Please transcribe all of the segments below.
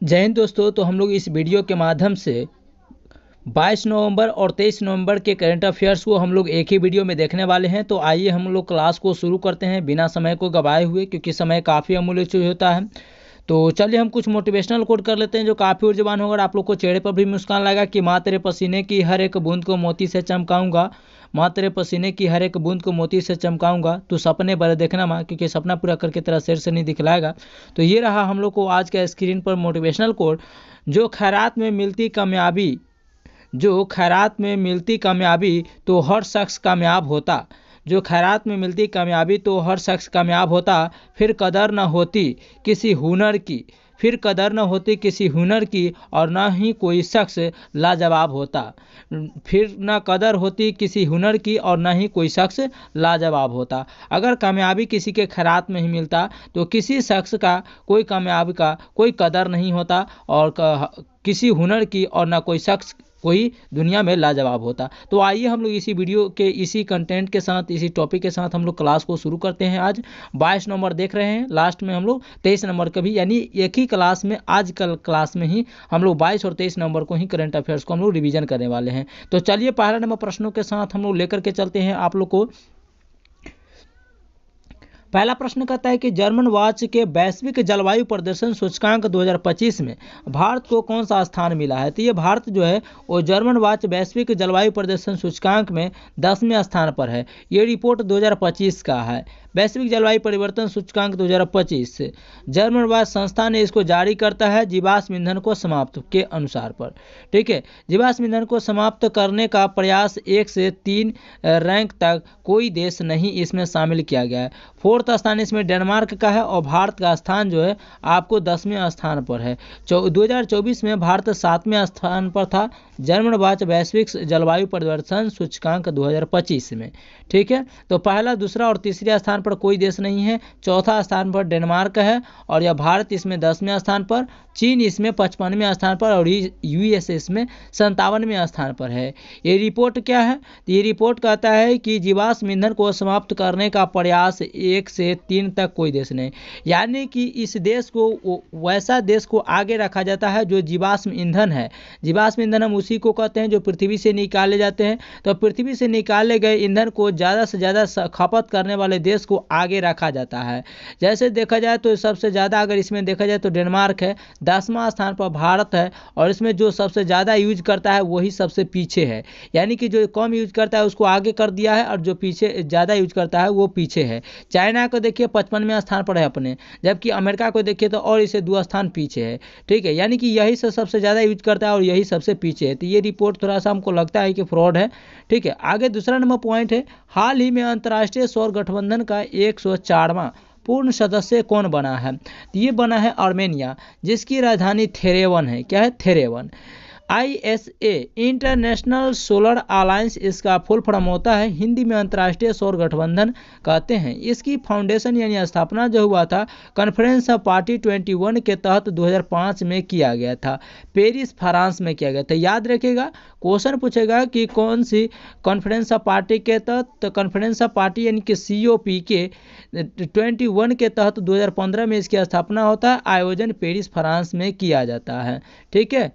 जय हिंद दोस्तों। तो हम लोग इस वीडियो के माध्यम से 22 नवंबर और 23 नवंबर के करंट अफेयर्स को हम लोग एक ही वीडियो में देखने वाले हैं। तो आइए हम लोग क्लास को शुरू करते हैं बिना समय को गवाए हुए, क्योंकि समय काफ़ी अमूल्य चीज होता है। तो चलिए हम कुछ मोटिवेशनल कोट कर लेते हैं जो काफ़ी ऊर्जावान होगा। आप लोग को चेहरे पर भी मुस्कान लाएगा कि माँ तेरे पसीने की हर एक बूंद को मोती से चमकाऊंगा, माँ तेरे पसीने की हर एक बूंद को मोती से चमकाऊंगा, तू सपने बड़े देखना माँ, क्योंकि सपना पूरा करके तेरा सिर से नहीं दिखलाएगा। तो ये रहा हम लोग को आज का स्क्रीन पर मोटिवेशनल कोट। जो खैरात में मिलती कामयाबी जो खैरात में मिलती कामयाबी तो हर शख्स कामयाब होता। जो खैरात में मिलती कामयाबी तो हर शख्स कामयाब होता। फिर कदर न होती किसी हुनर की फिर कदर न होती किसी हुनर की और न ही कोई शख्स लाजवाब होता। फिर न कदर होती किसी हुनर की और न ही कोई शख्स लाजवाब होता। अगर कामयाबी किसी के खैरात में ही मिलता तो किसी शख्स का कोई कामयाबी का कोई कदर नहीं होता और किसी हुनर की और ना कोई शख्स कोई दुनिया में लाजवाब होता। तो आइए हम लोग इसी वीडियो के इसी कंटेंट के साथ इसी टॉपिक के साथ हम लोग क्लास को शुरू करते हैं। आज 22 नंबर देख रहे हैं, लास्ट में हम लोग 23 नंबर का भी, यानी एक ही क्लास में आज कल क्लास में ही हम लोग 22 और 23 नंबर को ही करंट अफेयर्स को हम लोग रिवीजन करने वाले हैं। तो चलिए पहला नंबर प्रश्नों के साथ हम लोग लेकर के चलते हैं आप लोग को। पहला प्रश्न कहता है कि जर्मन वॉच के वैश्विक जलवायु प्रदर्शन सूचकांक 2025 में भारत को कौन सा स्थान मिला है। तो ये भारत जो है वो जर्मन वॉच वैश्विक जलवायु प्रदर्शन सूचकांक में 10वें स्थान पर है। ये रिपोर्ट 2025 का है, वैश्विक जलवायु परिवर्तन सूचकांक 2025 जर्मन वॉच संस्था ने इसको जारी करता है जीवाश्म ईंधन को समाप्त के अनुसार पर। ठीक है, जीवाश्म ईंधन को समाप्त करने का प्रयास 1 से 3 रैंक तक कोई देश नहीं इसमें शामिल किया गया है। 4th स्थान इसमें डेनमार्क का है और भारत का स्थान जो है आपको 10वें स्थान पर है। 2024 में भारत 7वें स्थान पर था जर्मन वॉच वैश्विक जलवायु परिवर्तन सूचकांक 2025 में। ठीक है, तो पहला, दूसरा और तीसरे स्थान पर कोई देश नहीं है। चौथा स्थान पर डेनमार्क है और यह भारत इसमें 10वें स्थान पर, चीन इसमें 55वें स्थान पर और यूएस इसमें 57वें स्थान पर है। ये रिपोर्ट क्या है? ये रिपोर्ट कहता है कि जीवाश्म ईंधन को समाप्त करने का प्रयास 1 से 3 तक कोई देश नहीं, यानी कि इस देश को वैसा देश को आगे रखा जाता है जो जीवाश्म ईंधन है। जीवाश्म ईंधन हम उसी को कहते हैं जो पृथ्वी से निकाले जाते हैं। तो पृथ्वी से निकाले गए ईंधन को ज़्यादा से ज़्यादा खपत करने वाले देश को आगे रखा जाता है। जैसे देखा जाए तो सबसे ज़्यादा अगर इसमें देखा जाए तो डेनमार्क है, 10वां स्थान पर भारत है और इसमें जो सबसे ज़्यादा यूज करता है वही सबसे पीछे है, यानी कि जो कम यूज करता है उसको आगे कर दिया है और जो पीछे ज़्यादा यूज करता है वो पीछे है। चाइना को देखिए 55वें स्थान पर है अपने, जबकि अमेरिका को देखिए तो और इसे 2 स्थान पीछे है। ठीक है, यानी कि यही से सबसे ज़्यादा यूज करता है और यही सबसे पीछे है। तो ये रिपोर्ट थोड़ा सा हमको लगता है कि फ्रॉड है। ठीक है, आगे दूसरा नंबर पॉइंट है, हाल ही में अंतर्राष्ट्रीय सौर गठबंधन का 104वां पूर्ण सदस्य कौन बना है। ये बना है आर्मेनिया, जिसकी राजधानी थेरेवन है। क्या है? थेरेवन। ISA इंटरनेशनल सोलर अलायंस इसका फुल फॉर्म होता है, हिंदी में अंतर्राष्ट्रीय सौर गठबंधन कहते हैं। इसकी फाउंडेशन यानी स्थापना जो हुआ था कॉन्फ्रेंस ऑफ पार्टी 21 के तहत 2005 में किया गया था, पेरिस फ्रांस में किया गया था। याद रखिएगा, क्वेश्चन पूछेगा कि कौन सी कॉन्फ्रेंस ऑफ पार्टी के तहत, तो कॉन्फ्रेंस ऑफ पार्टी यानी कि COP के 21 के तहत 2015 में इसकी स्थापना होता है, आयोजन पेरिस फ्रांस में किया जाता है। ठीक है,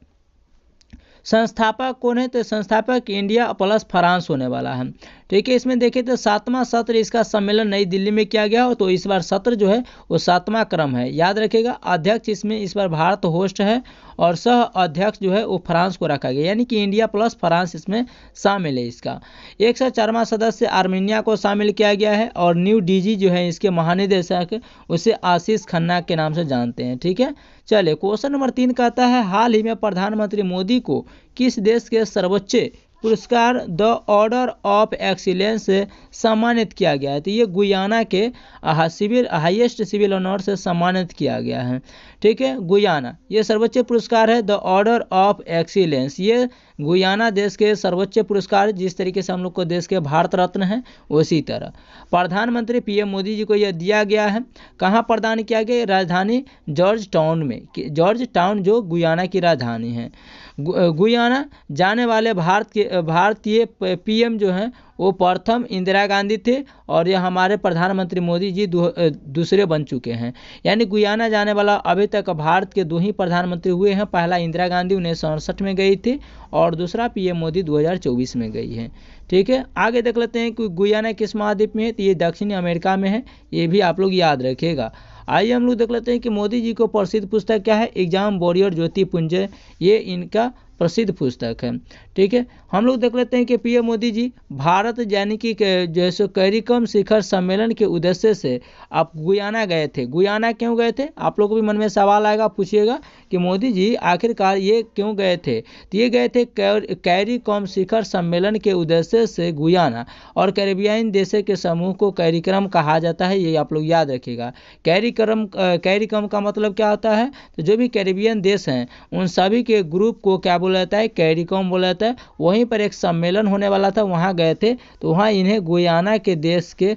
संस्थापक कौन है? तो संस्थापक इंडिया प्लस फ्रांस होने वाला है। ठीक है, इसमें देखें तो 7वां सत्र इसका सम्मेलन नई दिल्ली में किया गया हो, तो इस बार सत्र जो है वो 7वां क्रम है। याद रखिएगा, अध्यक्ष इसमें इस बार भारत होस्ट है और सह अध्यक्ष जो है वो फ्रांस को रखा गया, यानी कि इंडिया प्लस फ्रांस इसमें शामिल है। इसका 104वां सदस्य आर्मेनिया को शामिल किया गया है और न्यू DG जो है इसके महानिदेशक उसे आशीष खन्ना के नाम से जानते हैं। ठीक है, चलिए क्वेश्चन नंबर 3 कहता है, हाल ही में प्रधानमंत्री मोदी को किस देश के सर्वोच्च पुरस्कार द ऑर्डर ऑफ एक्सीलेंस से सम्मानित किया गया है। तो ये गुयाना के हाईएस्ट सिविल ऑनर से सम्मानित किया गया है। ठीक है, गुयाना ये सर्वोच्च पुरस्कार है द ऑर्डर ऑफ एक्सीलेंस। ये गुयाना देश के सर्वोच्च पुरस्कार, जिस तरीके से हम लोग को देश के भारत रत्न है उसी तरह प्रधानमंत्री PM मोदी जी को यह दिया गया है। कहाँ प्रदान किया गया? राजधानी जॉर्ज टाउन में, जॉर्ज टाउन जो गुयाना की राजधानी है। गुयाना जाने वाले भारतीय पीएम जो हैं वो प्रथम इंदिरा गांधी थे और यह हमारे प्रधानमंत्री मोदी जी दूसरे बन चुके हैं। यानी गुयाना जाने वाला अभी तक भारत के 2 ही प्रधानमंत्री हुए हैं। पहला इंदिरा गांधी 1968 में गई थी और दूसरा पीएम मोदी 2024 में गई है। ठीक है, आगे देख लेते हैं कि गुयाना किस महाद्वीप में है, तो ये दक्षिणी अमेरिका में है, ये भी आप लोग याद रखिएगा। आइए हम लोग देख लेते हैं कि मोदी जी को प्रसिद्ध पुस्तक क्या है। एग्जाम वॉरियर ज्योति पुंज, ये इनका प्रसिद्ध पुस्तक है। ठीक है, हम लोग देख लेते हैं कि पीएम मोदी जी भारत यानी कि जैसे कैरिकम शिखर सम्मेलन के उद्देश्य से आप गुयाना गए थे। गुयाना क्यों गए थे, आप लोग को भी मन में सवाल आएगा, पूछिएगा कि मोदी जी आखिरकार ये क्यों गए थे। तो ये गए थे कैरिकम शिखर सम्मेलन के उद्देश्य से गुयाना, और कैरिबियन देशों के समूह को कैरिक्रम कहा जाता है, ये आप लोग याद रखिएगा। कैरिकम का मतलब क्या होता है, तो जो भी कैरिबियन देश हैं उन सभी के ग्रुप को क्या बोला जाता है, कैरिकॉम बोला जाता है। वहीं पर एक सम्मेलन होने वाला था, वहां गए थे, तो वहां इन्हें गुयाना के देश के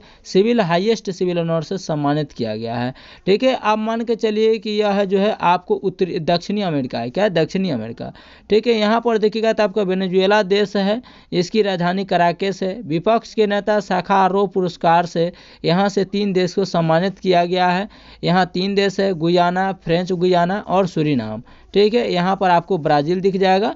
हाईएस्ट सिविल ऑनर से सम्मानित किया गया है। ठीक है, आप मान के चलिए कि यह जो है आपको दक्षिणी अमेरिका है, क्या है, दक्षिणी अमेरिका। ठीक है, यहाँ पर देखिएगा तो आपका वेनेजुएला देश है, इसकी राजधानी कराकेस है। विपक्ष के नेता साखारो पुरस्कार से यहाँ से 3 देश को सम्मानित किया गया है। यहाँ 3 देश है, गुयाना, फ्रेंच गुयाना और सूरीनाम। ठीक है, यहाँ पर आपको ब्राजील दिख जाएगा।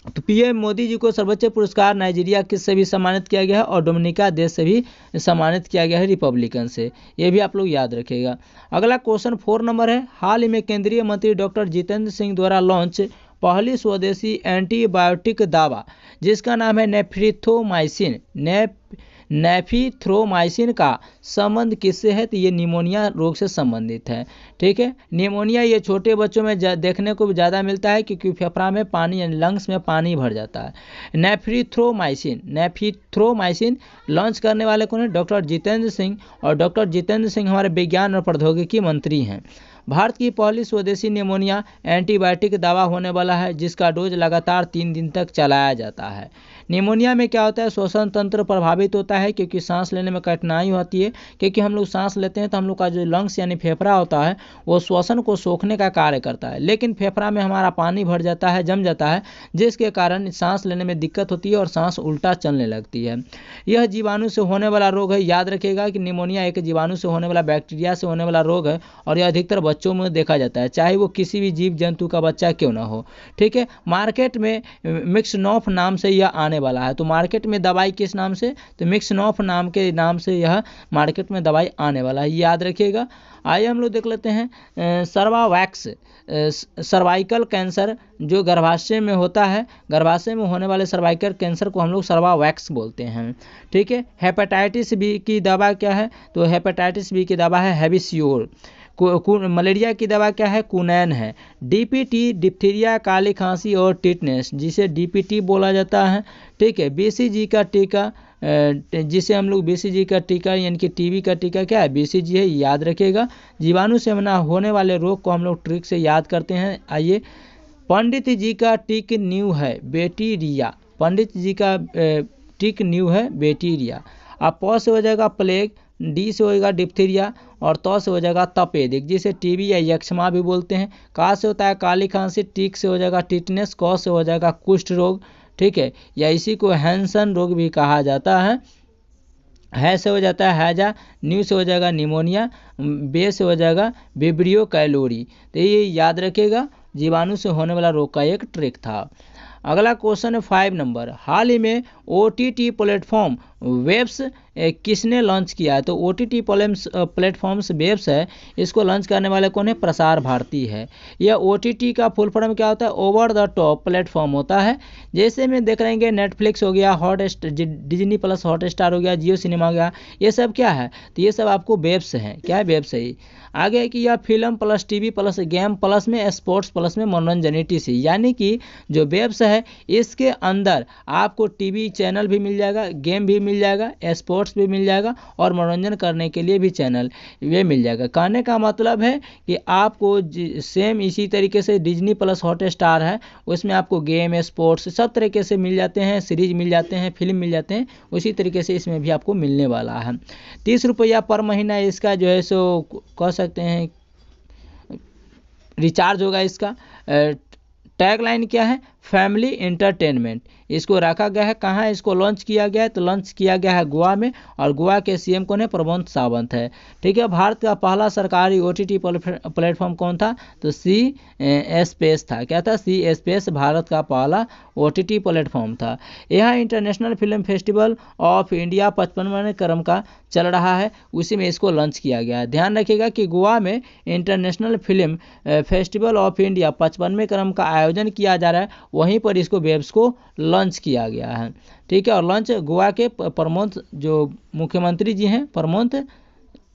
तो पीएम मोदी जी को सर्वोच्च पुरस्कार नाइजीरिया किससे भी सम्मानित किया गया है और डोमिनिका देश से भी सम्मानित किया गया है, रिपब्लिकन से, ये भी आप लोग याद रखिएगा। अगला क्वेश्चन 4 नंबर है, हाल ही में केंद्रीय मंत्री डॉक्टर जितेंद्र सिंह द्वारा लॉन्च पहली स्वदेशी एंटीबायोटिक दवा जिसका नाम है नेफिथ्रोमाइसिन का संबंध किससे है, तो ये निमोनिया रोग से संबंधित है। ठीक है, निमोनिया ये छोटे बच्चों में देखने को ज़्यादा मिलता है क्योंकि फेफड़ा में पानी यानी लंग्स में पानी भर जाता है। नेफिथ्रोमाइसिन लॉन्च करने वाले कौन है, डॉक्टर जितेंद्र सिंह, और डॉक्टर जितेंद्र सिंह हमारे विज्ञान और प्रौद्योगिकी मंत्री हैं। भारत की पहली स्वदेशी निमोनिया एंटीबायोटिक दवा होने वाला है जिसका डोज लगातार 3 दिन तक चलाया जाता है। निमोनिया में क्या होता है, श्वसन तंत्र प्रभावित होता है क्योंकि सांस लेने में कठिनाई होती है, क्योंकि हम लोग सांस लेते हैं तो हम लोग का जो लंग्स यानी फेफड़ा होता है वो श्वसन को सोखने का कार्य करता है, लेकिन फेफड़ा में हमारा पानी भर जाता है, जम जाता है, जिसके कारण सांस लेने में दिक्कत होती है और सांस उल्टा चलने लगती है। यह जीवाणु से होने वाला रोग है, याद रखिएगा कि निमोनिया एक जीवाणु से होने वाला, बैक्टीरिया से होने वाला रोग है और यह अधिकतर बच्चों में देखा जाता है, चाहे वो किसी भी जीव जंतु का बच्चा क्यों ना हो। ठीक है, मार्केट में मिक्सनॉफ नाम से यह आने वाला है। तो मार्केट में दवाई किस नाम से, तो मिक्सनॉफ नाम के नाम से यह मार्केट में दवाई आने वाला है, याद रखिएगा। आइए हम लोग देख लेते हैं सर्वावैक्स, सर्वाइकल कैंसर जो गर्भाशय में होता है, गर्भाशय में होने वाले सर्वाइकल कैंसर को हम लोग सर्वावैक्स बोलते हैं। ठीक है, हेपेटाइटिस बी की दवा क्या है, तो हेपेटाइटिस बी की दवा है हैविसियोर। मलेरिया की दवा क्या है, कुनैन है। डीपीटी डिप्थीरिया, काली खांसी और टिटनेस जिसे डीपीटी बोला जाता है। ठीक है, बीसीजी का टीका जिसे हम लोग बीसीजी का टीका यानी कि टीबी का टीका क्या है, बीसीजी है, याद रखिएगा। जीवाणु से होने वाले रोग को हम लोग ट्रिक से याद करते हैं। आइए, पंडित जी का टिक न्यू है बैक्टीरिया, पंडित जी का टिक न्यू है बैक्टीरिया। अब प से हो जाएगा प्लेग, डी से होएगा डिप्थीरिया और त से हो जाएगा तपेदिक जिसे टीबी या यक्ष्मा भी बोलते हैं। का से होता है काली खांसी, टीक से हो जाएगा टिटनेस, क से हो जाएगा कुष्ठ रोग। ठीक है, या इसी को हैंसन रोग भी कहा जाता है से हो जाता है हैजा, न्यू से हो जाएगा निमोनिया, बे से हो जाएगा विब्रियो कैलोरी। तो ये याद रखिएगा, जीवाणु से होने वाला रोग का एक ट्रिक था। अगला क्वेश्चन है 5 नंबर, हाल ही में ओटीटी प्लेटफॉर्म वेब्स किसने लॉन्च किया है, तो ओटीटी प्लेटफॉर्म्स वेब्स है, इसको लॉन्च करने वाले कौन है, प्रसार भारती है। यह ओटीटी का फुल फॉर्म क्या होता है, ओवर द टॉप प्लेटफॉर्म होता है। जैसे में देख रहेंगे नेटफ्लिक्स हो गया, डिज्नी प्लस हॉटस्टार हो गया, जियो सिनेमा हो गया, ये सब क्या है, तो ये सब आपको वेब्स हैं। क्या है, वेब्स है। आगे है कि यह film plus TV plus game plus में स्पोर्ट्स प्लस में मनोरंजन ETC, यानी कि जो वेब्स है इसके अंदर आपको टीवी चैनल भी मिल जाएगा, गेम भी मिल जाएगा, स्पोर्ट्स भी मिल जाएगा और मनोरंजन करने के लिए भी चैनल ये मिल जाएगा। कहने का मतलब है कि आपको सेम इसी तरीके से डिज्नी प्लस हॉटस्टार है, उसमें आपको गेम स्पोर्ट्स सब तरीके से मिल जाते हैं, सीरीज मिल जाते हैं, फिल्म मिल जाते हैं, उसी तरीके से इसमें भी आपको मिलने वाला है। 30 रुपया पर महीना इसका जो है सो कह सकते हैं रिचार्ज होगा इसका। टैगलाइन क्या है? Family entertainment. इसको रखा गया है कहाँ? इसको लॉन्च किया गया है, तो लॉन्च किया गया है गोवा में, और गोवा के सीएम कौन है? प्रमोद सावंत है। ठीक है, भारत का पहला सरकारी ओटीटी प्लेटफॉर्म कौन था? तो सी स्पेस था। क्या था? सी स्पेस भारत का पहला ओटीटी प्लेटफॉर्म था। यहाँ international film festival of India 55वें क्रम का चल रहा है, उसी में इसको लॉन्च किया गया है। ध्यान रखिएगा कि गोवा में international film festival of India 55वें क्रम का आयोजन किया जा रहा है, वहीं पर इसको वेब्स को लॉन्च किया गया है। ठीक है, और लॉन्च गोवा के प्रमोद जो मुख्यमंत्री जी हैं, प्रमोद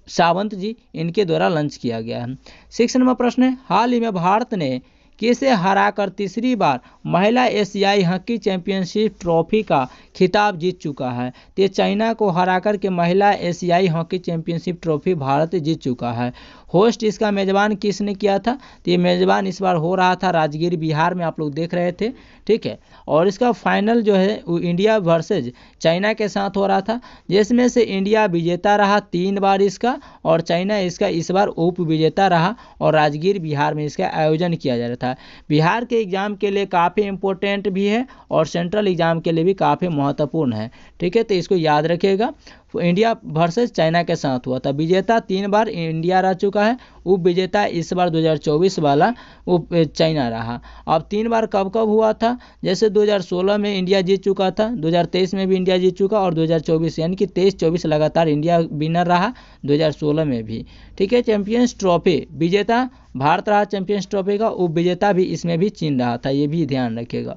सावंत जी, इनके द्वारा लॉन्च किया गया है। 6 नंबर प्रश्न है, हाल ही में भारत ने किसे हराकर तीसरी बार महिला एशियाई हॉकी चैंपियनशिप ट्रॉफी का खिताब जीत चुका है? तो चाइना को हराकर के महिला एशियाई हॉकी चैंपियनशिप ट्रॉफी भारत जीत चुका है। होस्ट इसका मेज़बान किसने किया था? तो ये मेज़बान इस बार हो रहा था राजगीर बिहार में, आप लोग देख रहे थे। ठीक है, और इसका फाइनल जो है वो इंडिया वर्सेज चाइना के साथ हो रहा था, जिसमें से इंडिया विजेता रहा 3 बार इसका, और चाइना इसका इस बार उप विजेता रहा, और राजगीर बिहार में इसका आयोजन किया जा रहा था। बिहार के एग्जाम के लिए काफ़ी इंपॉर्टेंट भी है और सेंट्रल एग्जाम के लिए भी काफ़ी महत्वपूर्ण है। ठीक है, तो इसको याद रखिएगा। इंडिया वर्सेस चाइना के साथ हुआ था। विजेता 3 बार इंडिया रह चुका है, उप विजेता इस बार 2024 वाला उप चाइना रहा। अब 3 बार कब कब हुआ था? जैसे 2016 में इंडिया जीत चुका था, 2023 में भी इंडिया जीत चुका, और 2024 यानी कि 23-24 लगातार इंडिया विनर रहा, 2016 में भी। ठीक है, चैंपियंस ट्रॉफी विजेता भारत रहा, चैंपियंस ट्रॉफी का उप विजेता भी इसमें भी चीन रहा था, ये भी ध्यान रखिएगा।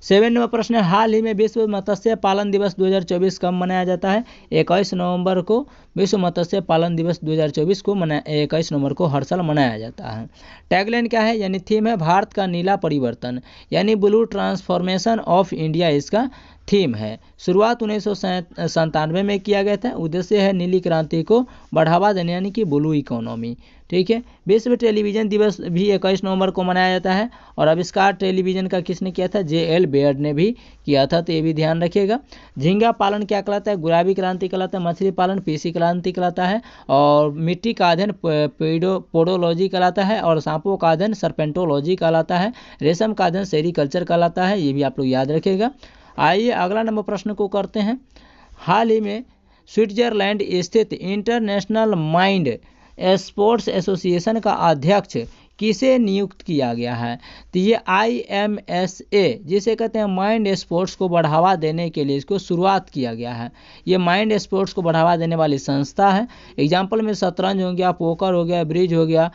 7 नंबर प्रश्न है, हाल ही में विश्व मत्स्य पालन दिवस 2024 कब मनाया जाता है? 21 नवंबर को विश्व मत्स्य पालन दिवस 2024 को 21 नवंबर को हर साल मनाया जाता है। टैगलाइन क्या है? यानी थीम है भारत का नीला परिवर्तन, यानी ब्लू ट्रांसफॉर्मेशन ऑफ इंडिया इसका थीम है। शुरुआत 1997 में किया गया था। उद्देश्य है नीली क्रांति को बढ़ावा देने, यानी कि ब्लू इकोनॉमी। ठीक है, विश्व टेलीविजन दिवस भी 21 नवंबर को मनाया जाता है, और आविष्कार टेलीविजन का किसने किया था? JL बेयर्ड ने भी किया था, तो ये भी ध्यान रखिएगा। झींगा पालन क्या कहलाता है? गुलाबी क्रांति कहलाता है। मछली पालन पीसी क्रांति कहलाता है, और मिट्टी का अध्ययन पोडोलॉजी कहलाता है, और सांपों का अध्ययन सर्पेंटोलॉजी कहलाता है। रेशम का अध्ययन सेरीकल्चर कहलाता है, ये भी आप लोग याद रखिएगा। आइए अगला नंबर प्रश्न को करते हैं। हाल ही में स्विट्जरलैंड स्थित इंटरनेशनल माइंड स्पोर्ट्स एसोसिएशन का अध्यक्ष किसे नियुक्त किया गया है? तो ये IMSA जिसे कहते हैं माइंड स्पोर्ट्स को बढ़ावा देने के लिए इसको शुरुआत किया गया है। ये माइंड स्पोर्ट्स को बढ़ावा देने वाली संस्था है। एग्जाम्पल में शतरंज हो गया, पोकर हो गया, ब्रिज हो गया,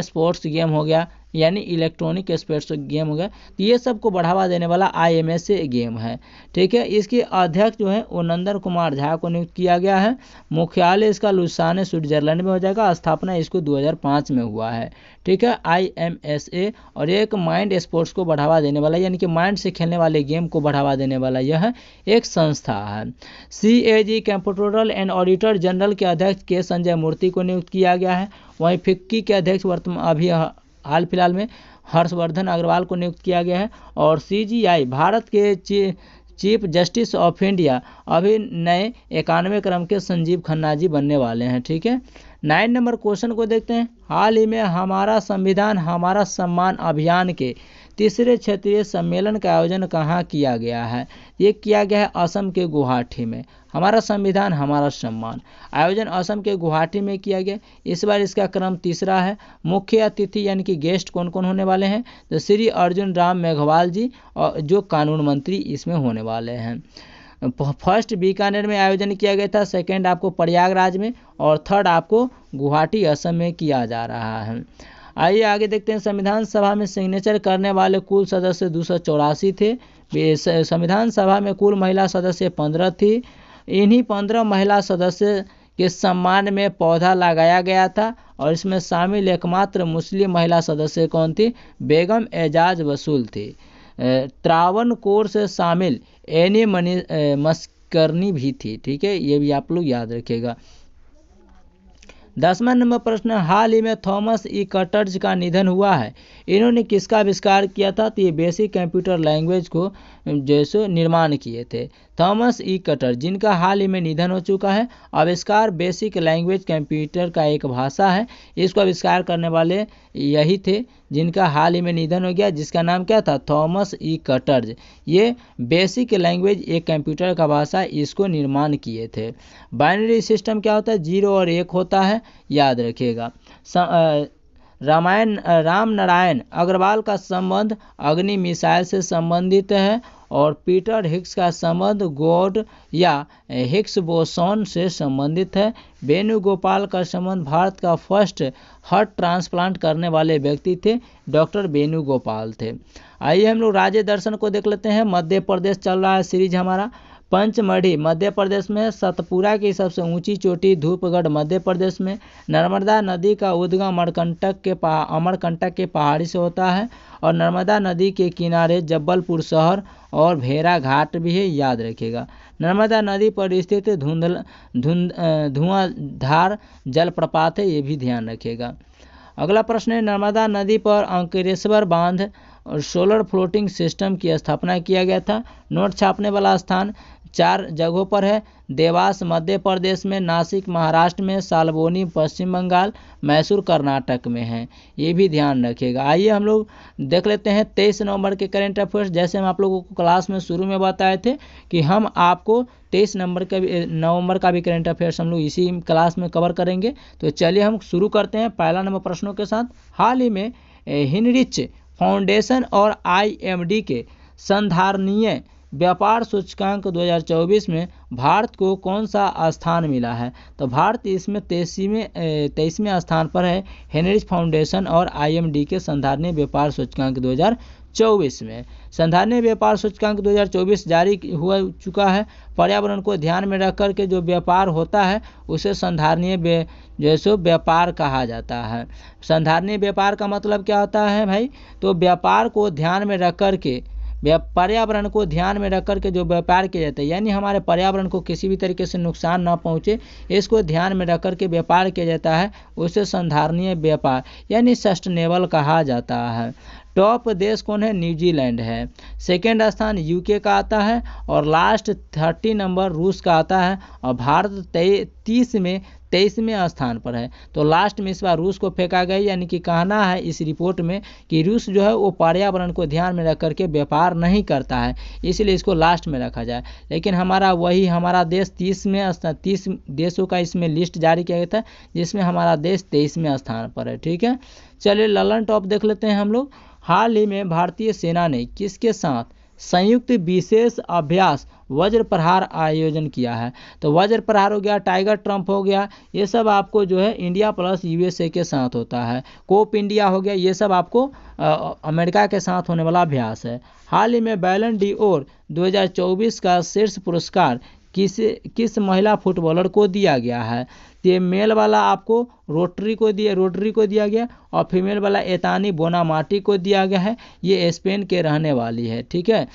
स्पोर्ट्स गेम हो गया, यानी इलेक्ट्रॉनिक स्पोर्ट्स गेम हो गया, तो ये सब को बढ़ावा देने वाला IMSA गेम है। ठीक है, इसके अध्यक्ष जो है वो नंदन कुमार झा को नियुक्त किया गया है। मुख्यालय इसका लुसाने स्विट्जरलैंड में हो जाएगा। स्थापना इसको 2005 में हुआ है। ठीक है, IMSA, और एक माइंड स्पोर्ट्स को बढ़ावा देने वाला, यानी कि माइंड से खेलने वाले गेम को बढ़ावा देने वाला यह एक संस्था है। CAG comptroller and auditor general के अध्यक्ष के संजय मूर्ति को नियुक्त किया गया है। वहीं फिक्की के अध्यक्ष अभी हाल फिलहाल में हर्षवर्धन अग्रवाल को नियुक्त किया गया है। और CGI भारत के चीफ जस्टिस ऑफ इंडिया अभी नए 91वें क्रम के संजीव खन्ना जी बनने वाले हैं। ठीक है, 9 नंबर क्वेश्चन को देखते हैं। हाल ही में हमारा संविधान हमारा सम्मान अभियान के तीसरे क्षेत्रीय सम्मेलन का आयोजन कहाँ किया गया है? ये किया गया है असम के गुवाहाटी में। हमारा संविधान हमारा सम्मान आयोजन असम के गुवाहाटी में किया गया। इस बार इसका क्रम तीसरा है। मुख्य अतिथि यानी कि गेस्ट कौन कौन होने वाले हैं? तो श्री अर्जुन राम मेघवाल जी, और जो कानून मंत्री इसमें होने वाले हैं। फर्स्ट बीकानेर में आयोजन किया गया था, सेकंड आपको प्रयागराज में, और थर्ड आपको गुवाहाटी असम में किया जा रहा है। आइए आगे देखते हैं। संविधान सभा में सिग्नेचर करने वाले कुल सदस्य 284 थे। संविधान सभा में कुल महिला सदस्य 15 थी। इन्हीं 15 महिला सदस्य के सम्मान में पौधा लगाया गया था, और इसमें शामिल एकमात्र मुस्लिम महिला सदस्य कौन थी? बेगम एजाज वसूल थी। त्रावणकोर से शामिल एनी मस्करनी भी थी। ठीक है, ये भी आप लोग याद रखिएगा। 10वां नंबर प्रश्न, हाल ही में थॉमस ई कटर्ज का निधन हुआ है। इन्होंने किसका आविष्कार किया था? तो ये बेसिक कंप्यूटर लैंग्वेज को जैसे निर्माण किए थे। थॉमस ई कटर्ज, जिनका हाल ही में निधन हो चुका है। आविष्कार बेसिक लैंग्वेज कंप्यूटर का एक भाषा है। इसको आविष्कार करने वाले यही थे जिनका हाल ही में निधन हो गया, जिसका नाम क्या था, थॉमस ई कटर्ज। ये बेसिक लैंग्वेज, एक कंप्यूटर का भाषा, इसको निर्माण किए थे। बाइनरी सिस्टम क्या होता है, 0 और 1 होता है, याद रखिएगा। राम नारायण अग्रवाल का संबंध अग्नि मिसाइल से संबंधित है, और पीटर हिग्स का संबंध गॉड या हिग्स बोसॉन से संबंधित है। वेणुगोपाल का संबंध भारत का फर्स्ट हार्ट ट्रांसप्लांट करने वाले व्यक्ति थे, डॉक्टर वेणुगोपाल थे। आइए हम लोग राज्य दर्शन को देख लेते हैं। मध्य प्रदेश चल रहा है सीरीज हमारा। पंचमढ़ी मध्य प्रदेश में, सतपुरा की सबसे ऊंची चोटी धूपगढ़ मध्य प्रदेश में, नर्मदा नदी का उद्गम अमरकंटक के पहाड़ी से होता है, और नर्मदा नदी के किनारे जब्बलपुर शहर और भेड़ा घाट भी है, याद रखिएगा। नर्मदा नदी पर स्थित धुआंधार जलप्रपात है, ये भी ध्यान रखिएगा। अगला प्रश्न है, नर्मदा नदी पर अंकलेश्वर बांध और सोलर फ्लोटिंग सिस्टम की स्थापना किया गया था। नोट छापने वाला स्थान 4 जगहों पर है। देवास मध्य प्रदेश में, नासिक महाराष्ट्र में, सालबोनी पश्चिम बंगाल, मैसूर कर्नाटक में है, ये भी ध्यान रखिएगा। आइए हम लोग देख लेते हैं 23 नवंबर के करंट अफेयर्स। जैसे हम आप लोगों को क्लास में शुरू में बताए थे कि हम आपको 23 नवंबर का भी करंट अफेयर्स हम लोग इसी क्लास में कवर करेंगे। तो चलिए हम शुरू करते हैं पहला नंबर प्रश्नों के साथ। हाल ही में हिनरिच फाउंडेशन और IMD के संधारणीय व्यापार सूचकांक 2024 में भारत को कौन सा स्थान मिला है? तो भारत इसमें 23वें स्थान पर है, हेनरिच फाउंडेशन और IMD के संधारणीय व्यापार सूचकांक 2024 में। संधारणीय व्यापार सूचकांक 2024 जारी हुआ चुका है। पर्यावरण को ध्यान में रख कर के जो व्यापार होता है उसे संधारणीय जैसे व्यापार कहा जाता है। संधारणीय व्यापार का मतलब क्या होता है भाई? तो व्यापार को ध्यान में रख कर के, पर्यावरण को ध्यान में रख कर के जो व्यापार किया जाता है, यानी हमारे पर्यावरण को किसी भी तरीके से नुकसान ना पहुंचे, इसको ध्यान में रख कर के व्यापार किया जाता है, उसे संधारणीय व्यापार यानी सस्टेनेबल कहा जाता है। टॉप देश कौन है? न्यूजीलैंड है। सेकेंड स्थान UK का आता है, और लास्ट 30 नंबर रूस का आता है, और भारत 23वें स्थान पर है। तो लास्ट में इस बार रूस को फेंका गया, यानी कि कहना है इस रिपोर्ट में कि रूस जो है वो पर्यावरण को ध्यान में रख करके व्यापार नहीं करता है, इसलिए इसको लास्ट में रखा जाए। लेकिन हमारा देश 30 देशों का इसमें लिस्ट जारी किया गया था, जिसमें हमारा देश 23वें स्थान पर है। ठीक है, चलिए ललन टॉप देख लेते हैं हम लोग। हाल ही में भारतीय सेना ने किसके साथ संयुक्त विशेष अभ्यास वज्र प्रहार आयोजन किया है? तो वज्र प्रहार हो गया, टाइगर ट्रम्प हो गया, ये सब आपको जो है इंडिया प्लस USA के साथ होता है। कोप इंडिया हो गया, ये सब आपको अमेरिका के साथ होने वाला अभ्यास है। हाल ही में बैलन डी'ओर 2024 का शीर्ष पुरस्कार किस महिला फुटबॉलर को दिया गया है? ये मेल वाला आपको रोड्री को दिया गया, और फीमेल वाला एतानी बोनामाटी को दिया गया है। ये स्पेन के रहने वाली है। ठीक है,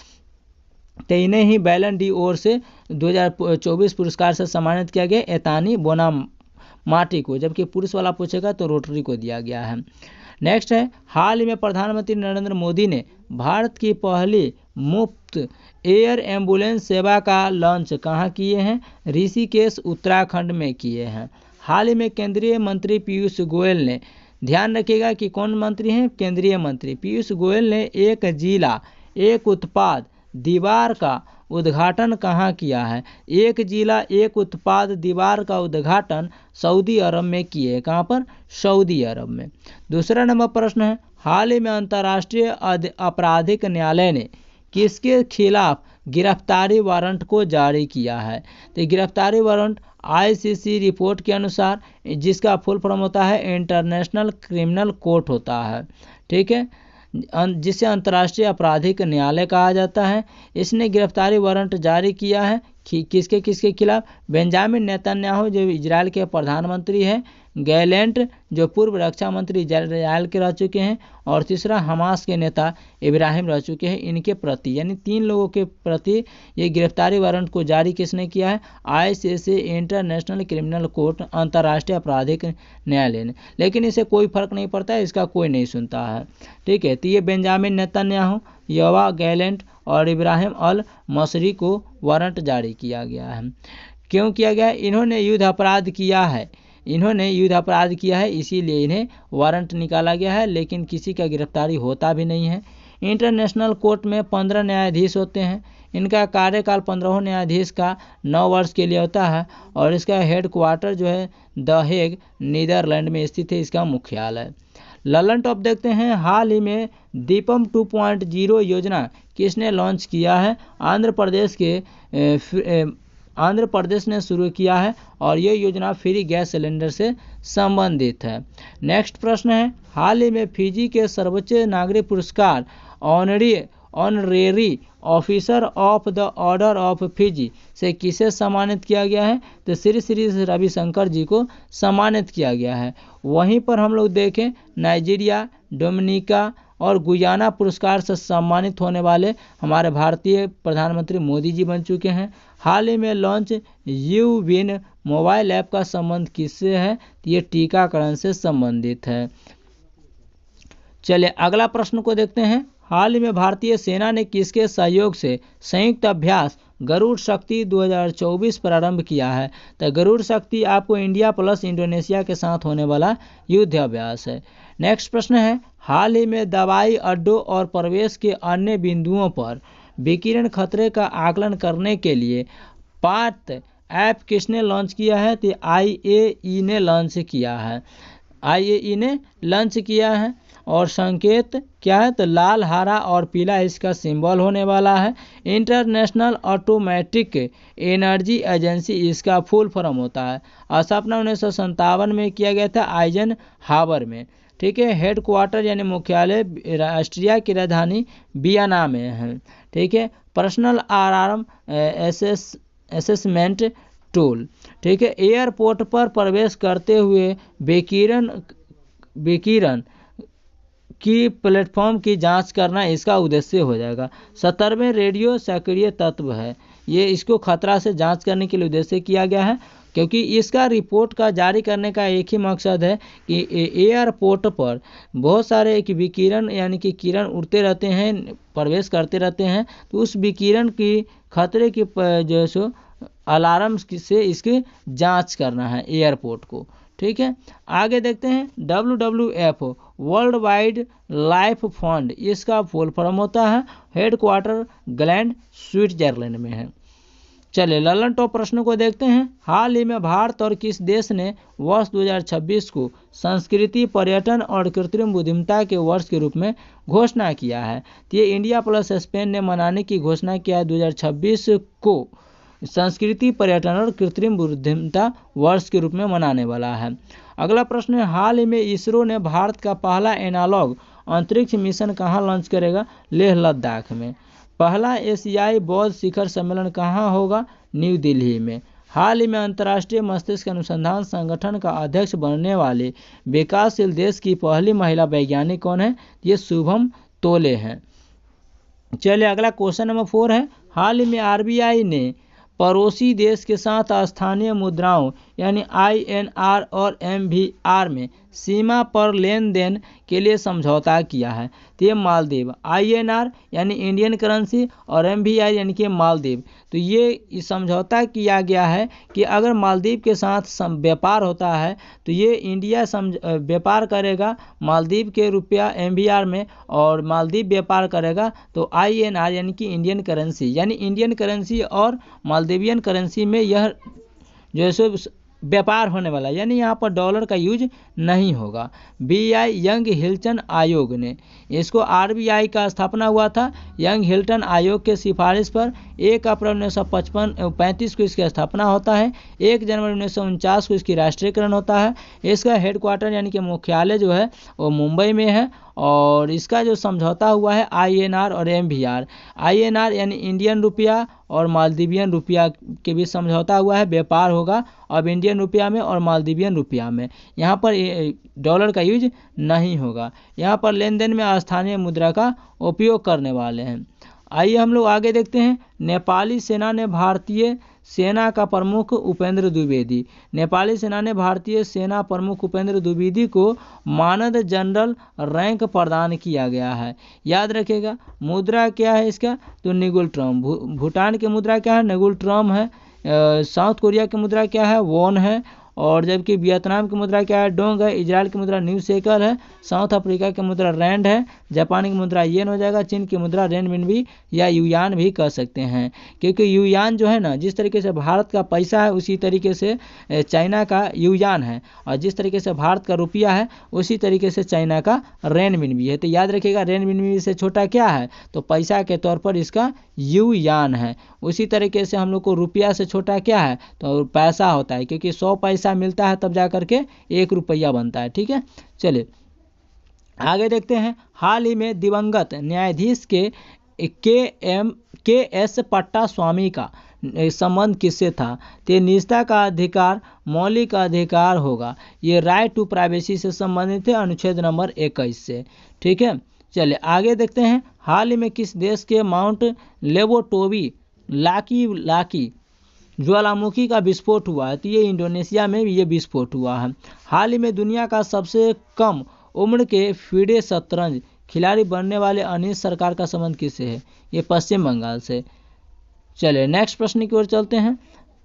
तो इन्हें ही बैलन डी'ओर से 2024 पुरस्कार से सम्मानित किया गया, एतानी बोनामाटी को, जबकि पुरुष वाला पूछेगा तो रोड्री को दिया गया है। नेक्स्ट है, हाल ही में प्रधानमंत्री नरेंद्र मोदी ने भारत की पहली मुफ्त एयर एम्बुलेंस सेवा का लॉन्च कहाँ किए हैं? ऋषिकेश उत्तराखंड में किए हैं। हाल ही में केंद्रीय मंत्री पीयूष गोयल ने, ध्यान रखिएगा कि कौन मंत्री हैं? केंद्रीय मंत्री पीयूष गोयल ने एक जिला एक उत्पाद दीवार का उद्घाटन कहाँ किया है? एक जिला एक उत्पाद दीवार का उद्घाटन सऊदी अरब में किए। कहाँ पर? सऊदी अरब में। दूसरा नंबर प्रश्न है, हाल ही में अंतर्राष्ट्रीय आपराधिक न्यायालय ने किसके खिलाफ गिरफ्तारी वारंट को जारी किया है? तो गिरफ्तारी वारंट ICC रिपोर्ट के अनुसार, जिसका फुल फॉर्म होता है इंटरनेशनल क्रिमिनल कोर्ट होता है। ठीक है, जिसे अंतर्राष्ट्रीय आपराधिक न्यायालय कहा जाता है। इसने गिरफ्तारी वारंट जारी किया है किसके खिलाफ? बेंजामिन नेतन्याहू जो इजराइल के प्रधानमंत्री हैं, गैलेंट जो पूर्व रक्षा मंत्री इजराइल के रह चुके हैं, और तीसरा हमास के नेता इब्राहिम रह चुके हैं। इनके प्रति यानी 3 लोगों के प्रति ये गिरफ्तारी वारंट को जारी किसने किया है? ICC इंटरनेशनल क्रिमिनल कोर्ट, अंतर्राष्ट्रीय आपराधिक न्यायालय ने। लेकिन इसे कोई फर्क नहीं पड़ता है, इसका कोई नहीं सुनता है। ठीक है, तो ये बेंजामिन नेतन्याहू, योवा गैलेंट और इब्राहिम अल मसरी को वारंट जारी किया गया है। क्यों किया गया? इन्होंने युद्ध अपराध किया है, इन्होंने युद्ध अपराध किया है, इसीलिए इन्हें वारंट निकाला गया है, लेकिन किसी का गिरफ्तारी होता भी नहीं है। इंटरनेशनल कोर्ट में 15 न्यायाधीश होते हैं। इनका कार्यकाल 15 न्यायाधीश का 9 वर्ष के लिए होता है और इसका हेडक्वार्टर जो है द हेग नीदरलैंड में स्थित है, इसका मुख्यालय। ललन टॉप देखते हैं, हाल ही में दीपम 2.0 योजना किसने लॉन्च किया है? आंध्र प्रदेश ने शुरू किया है और ये योजना फ्री गैस सिलेंडर से संबंधित है। नेक्स्ट प्रश्न है, हाल ही में फिजी के सर्वोच्च नागरिक पुरस्कार honorary officer of the order of Fiji से किसे सम्मानित किया गया है? तो श्री श्री रविशंकर जी को सम्मानित किया गया है। वहीं पर हम लोग देखें, नाइजीरिया, डोमिनिका और गुयाना पुरस्कार से सम्मानित होने वाले हमारे भारतीय प्रधानमंत्री मोदी जी बन चुके हैं। हाल ही में launch you win mobile app का संबंध किससे है? ये टीकाकरण से संबंधित है। चलिए अगला प्रश्न को देखते हैं, हाल ही में भारतीय सेना ने किसके सहयोग से संयुक्त अभ्यास गरुड़ शक्ति 2024 प्रारंभ किया है? तो गरुड़ शक्ति आपको इंडिया प्लस इंडोनेशिया के साथ होने वाला युद्ध अभ्यास है। नेक्स्ट प्रश्न है, हाल ही में दवाई अड्डों और प्रवेश के अन्य बिंदुओं पर विकिरण खतरे का आकलन करने के लिए पाथ ऐप किसने लॉन्च किया है? तो IAE ने लॉन्च किया है। IAE ने लॉन्च किया है और संकेत क्या है? तो लाल, हरा और पीला इसका सिंबल होने वाला है। इंटरनेशनल ऑटोमेटिक एनर्जी एजेंसी इसका फुल फॉर्म होता है। स्थापना 1957 में किया गया था आइजन हावर में। ठीक है, हेडक्वार्टर यानी मुख्यालय ऑस्ट्रिया की राजधानी वियना में है। ठीक है, पर्सनल अलार्म असेसमेंट टूल। ठीक है, एयरपोर्ट पर प्रवेश करते हुए विकिरण की प्लेटफॉर्म की जांच करना इसका उद्देश्य हो जाएगा। 17वें रेडियो सक्रिय तत्व है, ये इसको खतरा से जांच करने के लिए उद्देश्य किया गया है, क्योंकि इसका रिपोर्ट का जारी करने का एक ही मकसद है कि एयरपोर्ट पर बहुत सारे एक विकिरण यानी कि किरण उड़ते रहते हैं, प्रवेश करते रहते हैं, तो उस विकिरण की खतरे की जो सो अलार्म से इसकी जांच करना है एयरपोर्ट को। ठीक है, आगे देखते हैं, WWF world wide life fund इसका फुल फॉर्म होता है। हेडक्वार्टर ग्लैंड स्विट्जरलैंड में है। चलिए ललन टॉप प्रश्न को देखते हैं, हाल ही में भारत और किस देश ने वर्ष 2026 को संस्कृति, पर्यटन और कृत्रिम बुद्धिमत्ता के वर्ष के रूप में घोषणा किया है? तो ये इंडिया प्लस स्पेन ने मनाने की घोषणा किया है 2026 को संस्कृति, पर्यटन और कृत्रिम बुद्धिमत्ता वर्ष के रूप में मनाने वाला है। अगला प्रश्न है, हाल ही में इसरो ने भारत का पहला एनालॉग अंतरिक्ष मिशन कहाँ लॉन्च करेगा? लेह लद्दाख में। पहला एशियाई बौद्ध शिखर सम्मेलन कहाँ होगा? न्यू दिल्ली में। हाल ही में अंतर्राष्ट्रीय मस्तिष्क अनुसंधान संगठन का अध्यक्ष बनने वाले विकासशील देश की पहली महिला वैज्ञानिक कौन है? ये शुभम तोले हैं। चलिए अगला क्वेश्चन नंबर 4 है, हाल ही में RBI ने पड़ोसी देश के साथ स्थानीय मुद्राओं यानी INR और MVR में सीमा पर लेन देन के लिए समझौता किया है? तो ये मालदीव। INR यानी इंडियन करेंसी और MVR यानी कि मालदीव। तो ये समझौता किया गया है कि अगर मालदीव के साथ व्यापार होता है तो ये इंडिया व्यापार करेगा मालदीव के रुपया MVR में और मालदीव व्यापार करेगा तो INR यानी कि इंडियन करेंसी और मालदीवियन करेंसी में यह जो है व्यापार होने वाला, यानी यहाँ पर डॉलर का यूज नहीं होगा। BI यंग हिल्टन आयोग ने इसको RBI का स्थापना हुआ था। यंग हिल्टन आयोग के सिफारिश पर 1 अप्रैल 1935 को इसकी स्थापना होता है। 1 जनवरी 1949 को इसकी राष्ट्रीयकरण होता है। इसका हेडक्वार्टर यानी कि मुख्यालय जो है वो मुंबई में है और इसका जो समझौता हुआ है INR और MVR। INR यानी इंडियन रुपया और मालदीवियन रुपया के बीच समझौता हुआ है, व्यापार होगा अब इंडियन रुपया में और मालदीवियन रुपया में। यहाँ पर डॉलर का यूज नहीं होगा। यहाँ पर लेन देन में स्थानीय मुद्रा का उपयोग करने वाले हैं। आइए हम लोग आगे देखते हैं, नेपाली सेना ने भारतीय सेना का प्रमुख उपेंद्र द्विवेदी को मानद जनरल रैंक प्रदान किया गया है। याद रखिएगा मुद्रा क्या है इसका? तो निगुल ट्रम। भूटान की मुद्रा क्या है? निगुल ट्रम है। साउथ कोरिया की मुद्रा क्या है? वॉन है। और जबकि वियतनाम की मुद्रा क्या है, डोंग है। इजराइल की मुद्रा न्यू शेकल है। साउथ अफ्रीका की मुद्रा रैंड है। जापान की मुद्रा येन हो जाएगा। चीन की मुद्रा रेनमिनबी या युयान भी कह सकते हैं, क्योंकि युयान जो है ना, जिस तरीके से भारत का पैसा है उसी तरीके से चाइना का युयान है, और जिस तरीके से भारत का रुपया है उसी तरीके से चाइना का रेनमिनबी है। तो याद रखिएगा, रेनमिनबी से छोटा क्या है, तो पैसा के तौर पर इसका युयान है। उसी तरीके से हम लोग को रुपया से छोटा क्या है, तो पैसा होता है, क्योंकि 100 पैसा मिलता है तब जा करके 1 रुपया बनता है। ठीक है, चलिए आगे देखते हैं। हाल ही में दिवंगत न्यायाधीश के एस पट्टा स्वामी का संबंध किससे था? तो निजता का अधिकार मौलिक अधिकार होगा। ये राइट टू प्राइवेसी से संबंधित है, अनुच्छेद नंबर 21 से। ठीक है, चलिए आगे देखते हैं। हाल ही में किस देश के माउंट लेबोटोबी लाकी ज्वालामुखी का विस्फोट हुआ है? तो ये इंडोनेशिया में ये विस्फोट हुआ है। हाल ही में दुनिया का सबसे कम उम्र के फीडे शतरंज खिलाड़ी बनने वाले अनीश सरकार का संबंध किससे है? ये पश्चिम बंगाल से। चलिए नेक्स्ट प्रश्न की ओर चलते हैं।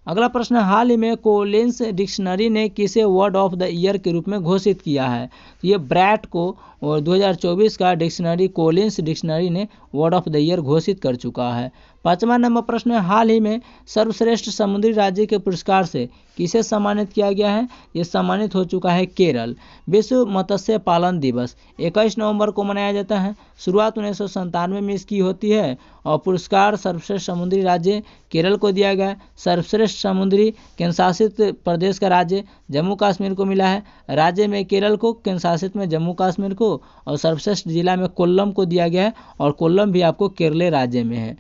अगला प्रश्न, हाल ही में कोलिंस डिक्शनरी ने किसे वर्ड ऑफ द ईयर के रूप में घोषित किया है? तो ये ब्रैट को, और 2024 का डिक्शनरी कोलिंस डिक्शनरी ने वर्ड ऑफ द ईयर घोषित कर चुका है। 5वां नंबर प्रश्न, हाल ही में सर्वश्रेष्ठ समुद्री राज्य के पुरस्कार से किसे सम्मानित किया गया है? ये सम्मानित हो चुका है केरल। विश्व मत्स्य पालन दिवस 21 नवंबर को मनाया जाता है। शुरुआत 1997 में इसकी होती है, और पुरस्कार सर्वश्रेष्ठ समुद्री राज्य केरल को दिया गया है। सर्वश्रेष्ठ समुद्री केंद्रशासित प्रदेश का राज्य जम्मू कश्मीर को मिला है। राज्य में केरल को, केंद्रशासित में जम्मू कश्मीर को, और सर्वश्रेष्ठ जिला में कोल्लम को दिया गया है, और कोल्लम भी आपको केरल राज्य में है।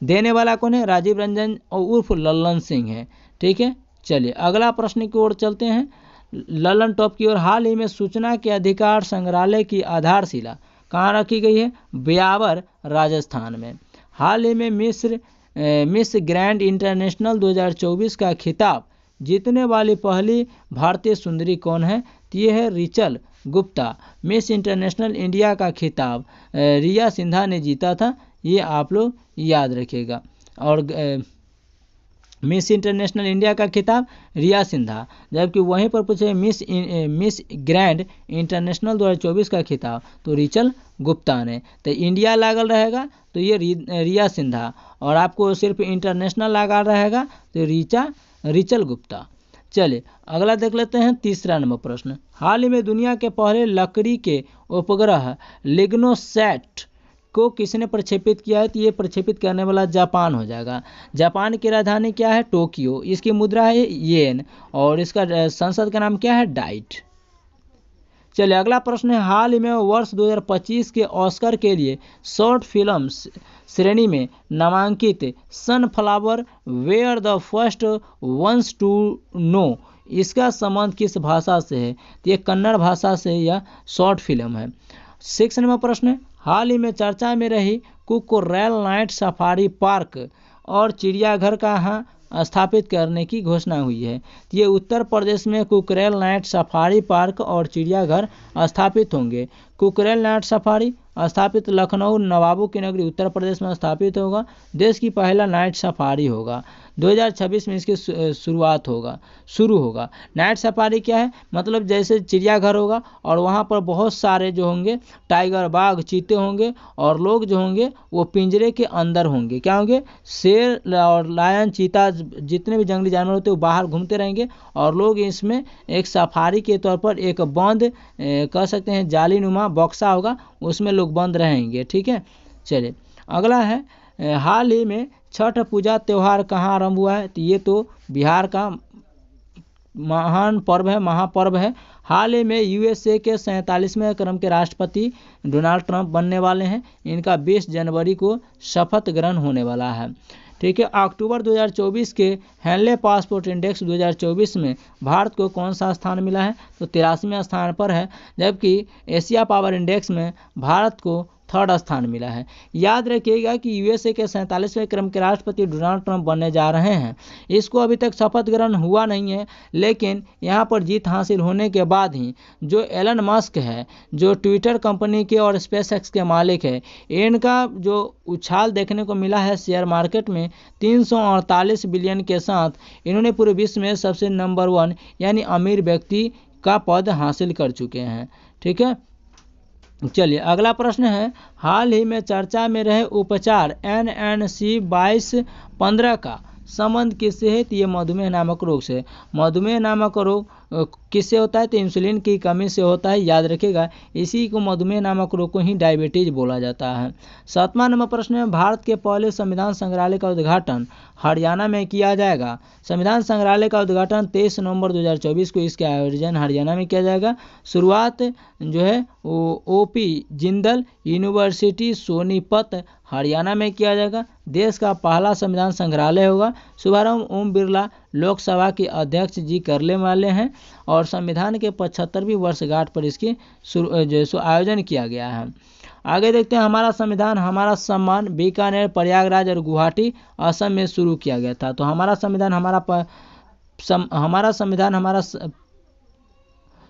देने वाला कौन है? राजीव रंजन और उर्फ लल्लन सिंह है। ठीक है, चलिए अगला प्रश्न की ओर चलते हैं, लल्लन टॉप की ओर। हाल ही में सूचना के अधिकार संग्रहालय की आधारशिला कहाँ रखी गई है? ब्यावर राजस्थान में। हाल ही में मिस ग्रैंड इंटरनेशनल 2024 का खिताब जीतने वाली पहली भारतीय सुंदरी कौन है? तो ये है Rachel Gupta. Miss international India का खिताब रिया सिन्हा ने जीता था, ये आप लोग याद रखिएगा। और मिस इंटरनेशनल इंडिया का खिताब रिया सिन्हा, जबकि वहीं पर पूछे मिस ग्रैंड इंटरनेशनल 2024 का खिताब तो रिचल गुप्ता ने। तो इंडिया लागल रहेगा तो ये रिया सिन्हा, और आपको सिर्फ इंटरनेशनल लगा रहेगा तो रिचल गुप्ता। चलिए अगला देख लेते हैं, 3रा नंबर प्रश्न। हाल ही में दुनिया के पहले लकड़ी के उपग्रह लिग्नोसैट को किसने प्रक्षेपित किया है? तो ये प्रक्षेपित करने वाला जापान हो जाएगा। जापान की राजधानी क्या है? टोक्यो। इसकी मुद्रा है येन, और इसका संसद का नाम क्या है? डाइट। चलिए अगला प्रश्न है, हाल ही में वर्ष 2025 के ऑस्कर के लिए शॉर्ट फिल्म श्रेणी में नामांकित sunflower where the first ones to know, इसका संबंध किस भाषा से है? तो ये कन्नड़ भाषा से यह शॉर्ट फिल्म है। 6 नंबर प्रश्न है, हाल ही में चर्चा में रही कुकोरैल नाइट सफारी पार्क और चिड़ियाघर कहाँ स्थापित करने की घोषणा हुई है? ये उत्तर प्रदेश में कुकोरैल नाइट सफारी पार्क और चिड़ियाघर स्थापित होंगे। कुकोरैल नाइट सफारी स्थापित लखनऊ नवाबों की नगरी उत्तर प्रदेश में स्थापित होगा। देश की पहला नाइट सफारी होगा। 2026 में इसकी शुरू होगा। नाइट सफारी क्या है? मतलब जैसे चिड़ियाघर होगा और वहाँ पर बहुत सारे जो होंगे टाइगर, बाघ, चीते होंगे, और लोग जो होंगे वो पिंजरे के अंदर होंगे। क्या होंगे? शेर और लायन, चीता, जितने भी जंगली जानवर होते हैं वो बाहर घूमते रहेंगे, और लोग इसमें एक सफारी के तौर पर एक बंद कह सकते हैं जालीनुमा बक्सा होगा, उसमें लोग बंद रहेंगे। ठीक है, चलिए अगला है, हाल ही में छठ पूजा त्यौहार कहाँ आरंभ हुआ है? तो ये तो बिहार का महान पर्व है, महापर्व है। हाल ही में यूएसए के 47वें क्रम के राष्ट्रपति डोनाल्ड ट्रंप बनने वाले हैं। इनका 20 जनवरी को शपथ ग्रहण होने वाला है। ठीक है, अक्टूबर 2024 के हेनले पासपोर्ट इंडेक्स 2024 में भारत को कौन सा स्थान मिला है? तो 83वें स्थान पर है, जबकि एशिया पावर इंडेक्स में भारत को 3rd स्थान मिला है। याद रखिएगा कि यूएसए के 47वें क्रम के राष्ट्रपति डोनाल्ड ट्रंप बनने जा रहे हैं। इसको अभी तक शपथ ग्रहण हुआ नहीं है, लेकिन यहाँ पर जीत हासिल होने के बाद ही जो एलन मस्क है, जो ट्विटर कंपनी के और स्पेसएक्स के मालिक है, इनका जो उछाल देखने को मिला है शेयर मार्केट में 348 बिलियन के साथ, इन्होंने पूरे विश्व में सबसे नंबर 1 यानी अमीर व्यक्ति का पद हासिल कर चुके हैं। ठीक है, चलिए अगला प्रश्न है, हाल ही में चर्चा में रहे उपचार NNC 2215 का संबंध किससे है? तो ये मधुमेह नामक रोग से। मधुमेह नामक रोग किससे होता है? तो इंसुलिन की कमी से होता है, याद रखिएगा। इसी को मधुमेह नामक रोग को ही डायबिटीज बोला जाता है। 7वां नंबर प्रश्न है, भारत के पहले संविधान संग्रहालय का उद्घाटन हरियाणा में किया जाएगा। संविधान संग्रहालय का उद्घाटन 23 नवंबर 2024 को इसके आयोजन हरियाणा में किया जाएगा। शुरुआत जो है OP जिंदल यूनिवर्सिटी सोनीपत हरियाणा में किया जाएगा। देश का पहला संविधान संग्रहालय होगा। शुभारंभ ओम बिरला लोकसभा के अध्यक्ष जी करने वाले हैं और संविधान के 75वीं वर्षगांठ पर इसकी जो आयोजन किया गया है। आगे देखते हैं, हमारा संविधान हमारा सम्मान बीकानेर, प्रयागराज और गुवाहाटी असम में शुरू किया गया था। तो हमारा संविधान हमारा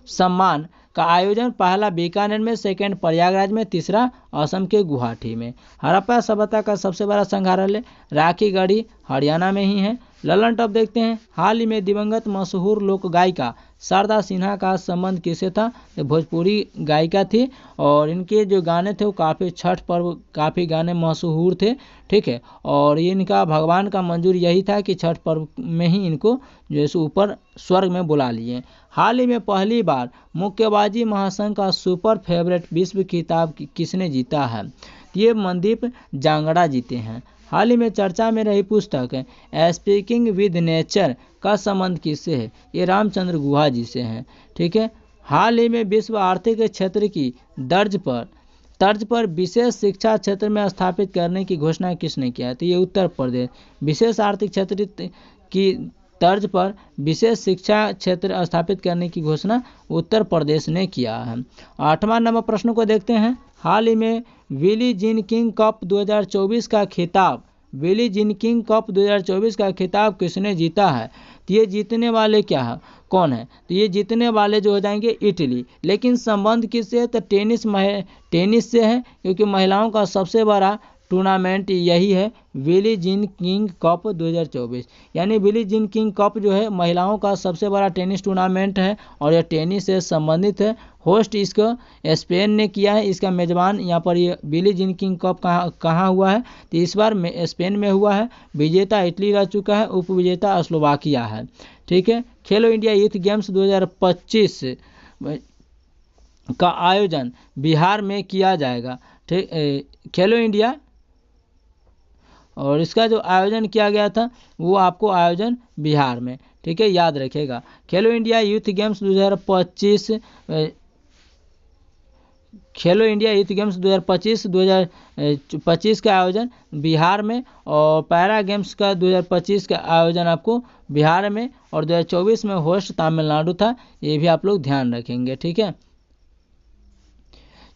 सम्मान का आयोजन पहला बीकानेर में, सेकंड प्रयागराज में, तीसरा असम के गुवाहाटी में। हड़प्पा सभ्यता का सबसे बड़ा संग्रहालय राखीगढ़ी हरियाणा में ही है। ललन टॉप देखते हैं, हाल ही में दिवंगत मशहूर लोक गायिका शारदा सिन्हा का संबंध किससे था? भोजपुरी गायिका थी और इनके जो गाने थे वो काफ़ी छठ पर्व काफ़ी गाने मशहूर थे। ठीक है, और इनका भगवान का मंजूर यही था कि छठ पर्व में ही इनको जैसे ऊपर स्वर्ग में बुला लिए। हाल ही में पहली बार मुक्केबाजी महासंघ का सुपर फेवरेट विश्व खिताब किसने जीता है? ये मनदीप जांगड़ा जीते हैं। हाल ही में चर्चा में रही पुस्तक स्पीकिंग विद नेचर का संबंध किससे है? ये रामचंद्र गुहा जी से हैं। ठीक है, हाल ही में विश्व आर्थिक क्षेत्र की तर्ज पर विशेष शिक्षा क्षेत्र में स्थापित करने की घोषणा किसने किया है? तो ये उत्तर प्रदेश। विशेष आर्थिक क्षेत्र की तर्ज पर विशेष शिक्षा क्षेत्र स्थापित करने की घोषणा उत्तर प्रदेश ने किया है। 8वां नंबर प्रश्न को देखते हैं, हाल ही में बिली जीन किंग कप 2024 का खिताब किसने जीता है? तो ये जीतने वाले क्या है, कौन है? तो ये जीतने वाले जो हो जाएंगे इटली। लेकिन संबंध किससे है? तो टेनिस से है, क्योंकि महिलाओं का सबसे बड़ा टूर्नामेंट यही है बिली जीन किंग कप 2024। यानी बिली जीन किंग कप जो है महिलाओं का सबसे बड़ा टेनिस टूर्नामेंट है और यह टेनिस से संबंधित है। होस्ट इसको स्पेन ने किया है। इसका मेजबान यहाँ पर ये बिली जीन किंग कप कहाँ हुआ है? तो इस बार स्पेन में हुआ है। विजेता इटली रह चुका है, उपविजेता स्लोवाकिया है। ठीक है, खेलो इंडिया यूथ गेम्स 2025 का आयोजन बिहार में किया जाएगा। ठीक, खेलो इंडिया और इसका जो आयोजन किया गया था वो आपको आयोजन बिहार में। ठीक है, याद रखिएगा। खेलो इंडिया यूथ गेम्स 2025 2025 का आयोजन बिहार में और पैरा गेम्स का 2025 का आयोजन आपको बिहार में और 2024 में होस्ट तमिलनाडु था। ये भी आप लोग ध्यान रखेंगे। ठीक है,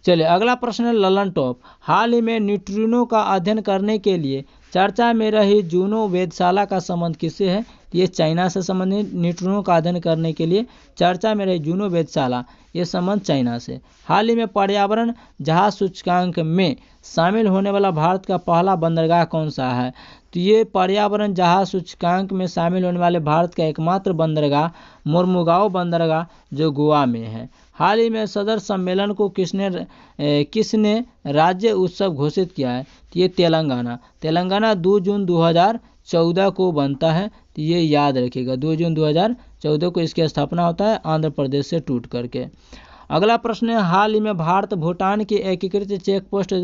चलिए अगला प्रश्न है ललन टॉप, हाल ही में न्यूट्रिनो का अध्ययन करने के लिए चर्चा में रही जूनो वेधशाला का संबंध किससे है? ये चाइना से संबंधित। न्यूट्रिनो का अध्ययन करने के लिए चर्चा में रही जूनो वेधशाला, ये संबंध चाइना से। हाल ही में पर्यावरण जहाज सूचकांक में शामिल होने वाला भारत का पहला बंदरगाह कौन सा है? तो ये पर्यावरण जहाज सूचकांक में शामिल होने वाले भारत का एकमात्र बंदरगाह मोरमुगाओ बंदरगाह जो गोवा में है। हाल ही में सदर सम्मेलन को किसने राज्य उत्सव घोषित किया है? तो ये तेलंगाना 2 जून 2014 को बनता है। तो ये याद रखिएगा, 2 जून 2014 को इसकी स्थापना होता है आंध्र प्रदेश से टूट करके। अगला प्रश्न है, हाल ही में भारत भूटान के एकीकृत चेक पोस्ट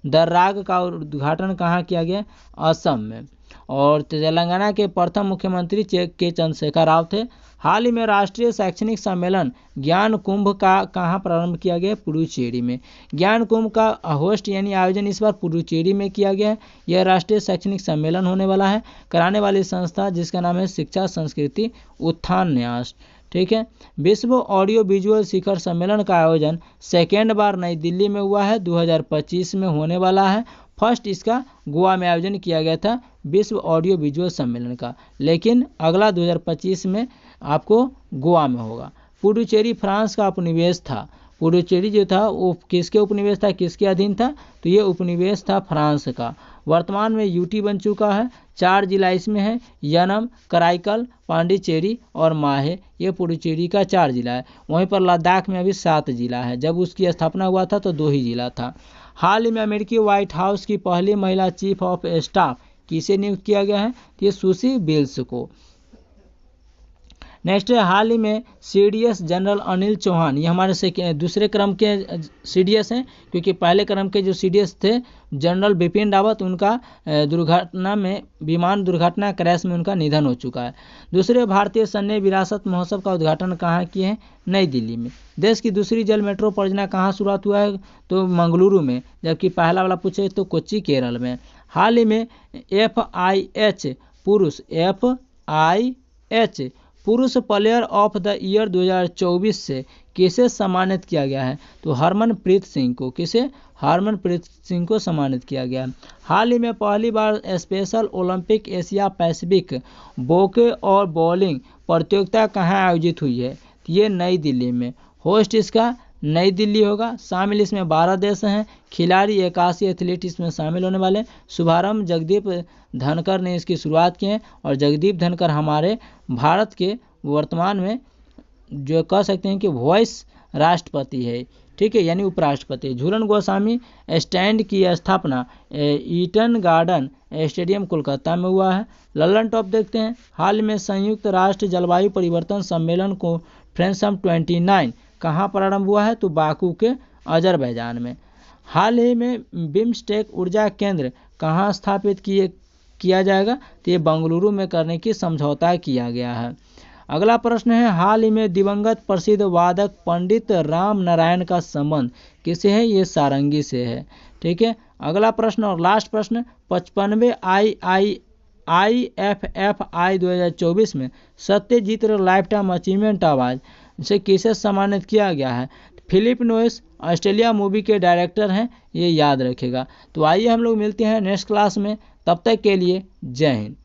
दर्राग का उद्घाटन कहाँ किया गया? असम में। और तेलंगाना के प्रथम मुख्यमंत्री के चंद्रशेखर राव थे। हाल ही में राष्ट्रीय शैक्षणिक सम्मेलन ज्ञान कुंभ का कहाँ प्रारंभ किया गया? पुडुचेरी में। ज्ञान कुंभ का होस्ट यानी आयोजन इस बार पुडुचेरी में किया गया है। यह राष्ट्रीय शैक्षणिक सम्मेलन होने वाला है। कराने वाली संस्था जिसका नाम है शिक्षा संस्कृति उत्थान न्यास। ठीक है। विश्व ऑडियो विजुअल शिखर सम्मेलन का आयोजन सेकेंड बार नई दिल्ली में हुआ है, 2025 में होने वाला है। फर्स्ट इसका गोवा में आयोजन किया गया था विश्व ऑडियो विजुअल सम्मेलन का, लेकिन अगला 2025 में आपको गोवा में होगा। पुडुचेरी फ्रांस का उपनिवेश था। पुडुचेरी जो था वो किसके उपनिवेश था, किसके अधीन था, तो ये उपनिवेश था फ्रांस का। वर्तमान में यूटी बन चुका है। 4 जिला इसमें है, यनम, कराईकल, पांडिचेरी और माहे। ये पुडुचेरी का 4 जिला है। वहीं पर लद्दाख में अभी 7 जिला है। जब उसकी स्थापना हुआ था तो 2 ही जिला था। हाल ही में अमेरिकी व्हाइट हाउस की पहली महिला चीफ ऑफ स्टाफ किसे नियुक्त किया गया है, तो ये सुसी बिल्स को। नेक्स्ट है, हाल ही में सीडीएस जनरल अनिल चौहान, ये हमारे दूसरे क्रम के सीडीएस हैं, क्योंकि पहले क्रम के जो सीडीएस थे जनरल बिपिन रावत, उनका दुर्घटना में, विमान दुर्घटना क्रैश में उनका निधन हो चुका है। दूसरे भारतीय सैन्य विरासत महोत्सव का उद्घाटन कहाँ किए हैं, नई दिल्ली में। देश की दूसरी जल मेट्रो परियोजना कहाँ शुरुआत हुआ है, तो मंगलुरु में, जबकि पहला वाला पूछे तो कोच्चि केरल में। हाल ही में FIH पुरुष प्लेयर ऑफ द ईयर 2024 से किसे सम्मानित किया गया है, तो हरमनप्रीत सिंह को। किसे, हरमनप्रीत सिंह को सम्मानित किया गया है। हाल ही में पहली बार स्पेशल ओलंपिक एशिया पैसिफिक बोके और बॉलिंग प्रतियोगिता कहाँ आयोजित हुई है, ये नई दिल्ली में। होस्ट इसका नई दिल्ली होगा। शामिल इसमें 12 देश हैं। खिलाड़ी 81 एथलीट इसमें शामिल होने वाले। शुभारंभ जगदीप धनकर ने इसकी शुरुआत की है, और जगदीप धनकर हमारे भारत के वर्तमान में जो कह सकते हैं कि वॉइस राष्ट्रपति है, ठीक है, यानी उपराष्ट्रपति। झूलन गोस्वामी स्टैंड की स्थापना ईटन गार्डन स्टेडियम कोलकाता में हुआ है। लल्लन टॉप देखते हैं। हाल में संयुक्त राष्ट्र जलवायु परिवर्तन सम्मेलन को फ्रेंसम 29 कहाँ प्रारंभ हुआ है, तो बाकू के अजरबैजान में। हाल ही में बिम्स्टेक ऊर्जा केंद्र कहाँ स्थापित किया जाएगा, तो ये बेंगलुरु में करने की समझौता किया गया है। अगला प्रश्न है, हाल ही में दिवंगत प्रसिद्ध वादक पंडित राम नारायण का संबंध किसे है, ये सारंगी से है, ठीक है। अगला प्रश्न और लास्ट प्रश्न, 55वें IFFI 2024 में Satyajit life time achievement award से किसे सम्मानित किया गया है। फिलिप नोइस ऑस्ट्रेलिया मूवी के डायरेक्टर हैं, ये याद रखेगा। तो आइए हम लोग मिलते हैं नेक्स्ट क्लास में, तब तक के लिए जय हिंद।